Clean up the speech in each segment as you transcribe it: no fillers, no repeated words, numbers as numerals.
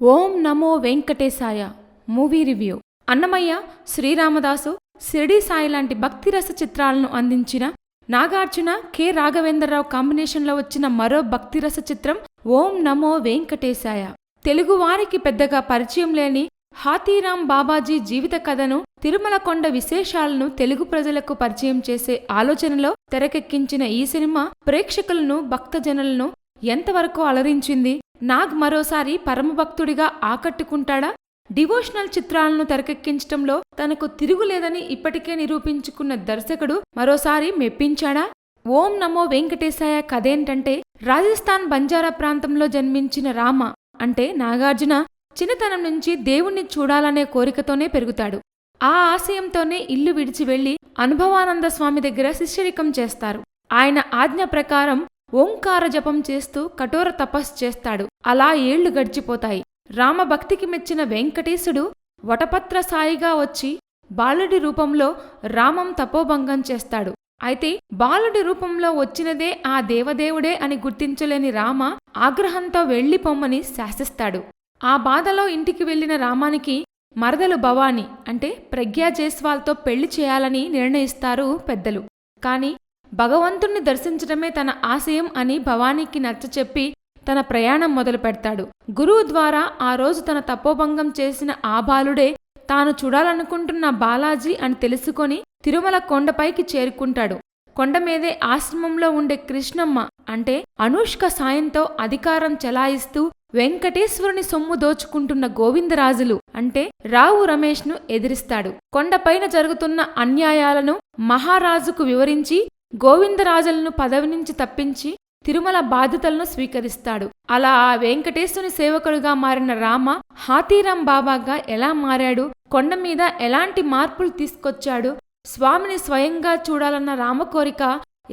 ఓం నమో వెంకటేశాయ movie review. Annamayya, Sri Ramadasu, Shirdi Sai లాంటి భక్తిరస చిత్రాలను అందించిన నాగార్జున, కె. రాఘవేంద్రరావు కాంబినేషన్లో వచ్చిన మరో భక్తిరస చిత్రం ఓం నమో వెంకటేశాయ. తెలుగువారికి పెద్దగా పరిచయం లేని హాథీరామ్ బాబాజీ జీవిత కథను, తిరుమల కొండ విశేషాలను తెలుగు ప్రజలకు పరిచయం చేసే ఆలోచనలో తెరకెక్కించిన ఈ సినిమా ప్రేక్షకులను, భక్తజనులను ఎంతవరకు అలరించింది? నాగ్ మరోసారి పరమభక్తుడిగా ఆకట్టుకుంటాడా? డివోషనల్ చిత్రాలను తెరకెక్కించటంలో తనకు తిరుగులేదని ఇప్పటికే నిరూపించుకున్న దర్శకుడు మరోసారి మెప్పించాడా? ఓం నమో వెంకటేశాయ కథేంటంటే, రాజస్థాన్ బంజారా ప్రాంతంలో జన్మించిన రామ అంటే నాగార్జున చిన్నతనం నుంచి దేవుణ్ణి చూడాలనే కోరికతోనే పెరుగుతాడు. ఆ ఆశయంతోనే ఇల్లు విడిచి వెళ్లి అనుభవానంద స్వామి దగ్గర శిష్యరికం చేస్తారు. ఆయన ఆజ్ఞ ప్రకారం ఓంకార జపం చేస్తూ కఠోర తపస్సు చేస్తాడు. అలా ఏళ్లు గడిచిపోతాయి. రామభక్తికి మెచ్చిన వెంకటేశుడు వటపత్ర సాయిగా వచ్చి బాలుడి రూపంలో రామం తపోభంగం చేస్తాడు. అయితే బాలుడి రూపంలో వచ్చినదే ఆ దేవదేవుడే అని గుర్తించలేని రామ ఆగ్రహంతో వెళ్లిపోమ్మని శాసిస్తాడు. ఆ బాధలో ఇంటికి వెళ్లిన రామానికి మరదలు భవాని అంటే ప్రజ్ఞా జైస్వాల్తో పెళ్లి చేయాలని నిర్ణయిస్తారు పెద్దలు. కాని భగవంతుణ్ణి దర్శించడమే తన ఆశయం అని భవానీకి నచ్చచెప్పి తన ప్రయాణం మొదలు పెడతాడు. గురువు ద్వారా ఆ రోజు తన తపోభంగం చేసిన ఆ బాలుడే తాను చూడాలనుకుంటున్న బాలాజీ అని తెలుసుకొని తిరుమల కొండపైకి చేరుకుంటాడు. కొండమీదే ఆశ్రమంలో ఉండే కృష్ణమ్మ అంటే అనుష్క సాయంతో అధికారం చెలాయిస్తూ వెంకటేశ్వరుని సొమ్ము దోచుకుంటున్న గోవిందరాజులు అంటే రావు రమేష్ను ఎదిరిస్తాడు. కొండపైన జరుగుతున్న అన్యాయాలను మహారాజుకు వివరించి గోవిందరాజులను పదవి నుంచి తప్పించి తిరుమల బాధ్యతలను స్వీకరిస్తాడు. అలా ఆ వెంకటేశ్వరుని సేవకుడుగా మారిన రామ హాథీరామ్ బాబాగా ఎలా మారాడు, కొండమీద ఎలాంటి మార్పులు తీసుకొచ్చాడు, స్వామిని స్వయంగా చూడాలన్న రామ కోరిక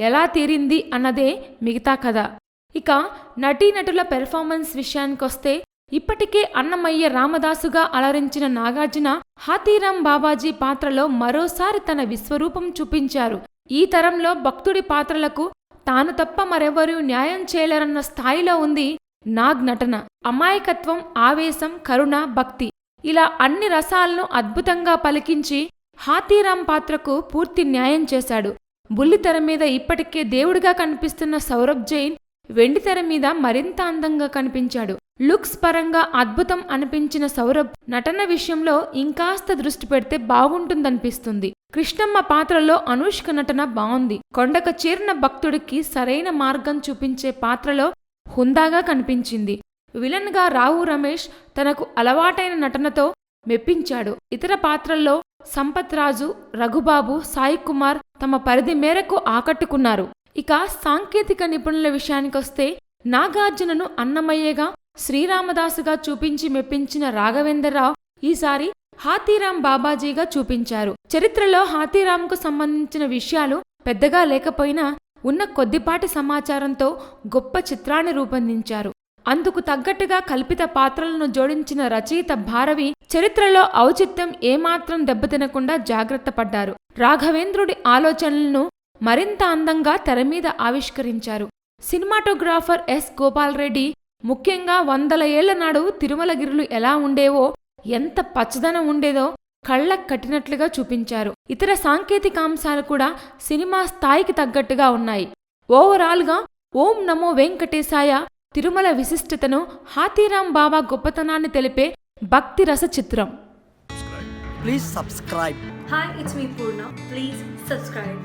ఎలా తీరింది అన్నదే మిగతా కథ. ఇక నటీనటుల పెర్ఫార్మెన్స్ విషయానికొస్తే, ఇప్పటికే అన్నమయ్య రామదాసుగా అలరించిన నాగార్జున హాథీరామ్ బాబాజీ పాత్రలో మరోసారి తన విశ్వరూపం చూపించారు. ఈ తరంలో భక్తుడి పాత్రలకు తాను తప్ప మరెవరూ న్యాయం చేయలేరన్న స్థాయిలో ఉంది నాగ్ నటన. అమాయకత్వం, ఆవేశం, కరుణ, భక్తి ఇలా అన్ని రసాలను అద్భుతంగా పలికించి హాథీరామ్ పాత్రకు పూర్తి న్యాయం చేశాడు. బుల్లితెర మీద ఇప్పటికే దేవుడిగా కనిపిస్తున్న సౌరభ్ జైన్ వెండితెర మీద మరింత అందంగా కనిపించాడు. లుక్స్ పరంగా అద్భుతం అనిపించిన సౌరభ్ నటన విషయంలో ఇంకాస్త దృష్టి పెడితే బాగుంటుందనిపిస్తుంది. కృష్ణమ్మ పాత్రలో అనుష్క నటన బావుంది. కొండకు చేరిన భక్తుడికి సరైన మార్గం చూపించే పాత్రలో హుందాగా కనిపించింది. విలన్గా రావు రమేష్ తనకు అలవాటైన నటనతో మెప్పించాడు. ఇతర పాత్రల్లో సంపత్ రాజు, రఘుబాబు, సాయి కుమార్ తమ పరిధి మేరకు ఆకట్టుకున్నారు. ఇక సాంకేతిక నిపుణుల విషయానికొస్తే, నాగార్జునను అన్నమయ్యగా, శ్రీరామదాసుగా చూపించి మెప్పించిన రాఘవేంద్రరావు ఈసారి హాథీరామ్ బాబాజీగా చూపించారు. చరిత్రలో హాథీరామ్కు సంబంధించిన విషయాలు పెద్దగా లేకపోయినా ఉన్న కొద్దిపాటి సమాచారంతో గొప్ప చిత్రాన్ని రూపొందించారు. అందుకు తగ్గట్టుగా కల్పిత పాత్రలను జోడించిన రచయిత భారవి చరిత్రలో ఔచిత్యం ఏమాత్రం దెబ్బతినకుండా జాగ్రత్త పడ్డారు. రాఘవేంద్రుడి ఆలోచనలను మరింత అందంగా తెరమీద ఆవిష్కరించారు. Cinematographer yes. గోపాల్ రెడ్డి ముఖ్యంగా 100 ఏళ్ల నాడు తిరుమలగిరులు ఎలా ఉండేవో, ఎంత పచ్చదనం ఉండేదో కళ్లకు కట్టినట్లుగా చూపించారు. ఇతర సాంకేతికాంశాలు కూడా సినిమా స్థాయికి తగ్గట్టుగా ఉన్నాయి. ఓవరాల్గా ఓం నమో వెంకటేశాయ తిరుమల విశిష్టతను, హాథీరామ్ బాబా గొప్పతనాన్ని తెలిపే భక్తి రస చిత్రం. Please subscribe. Hi, it's me Purna. Please subscribe.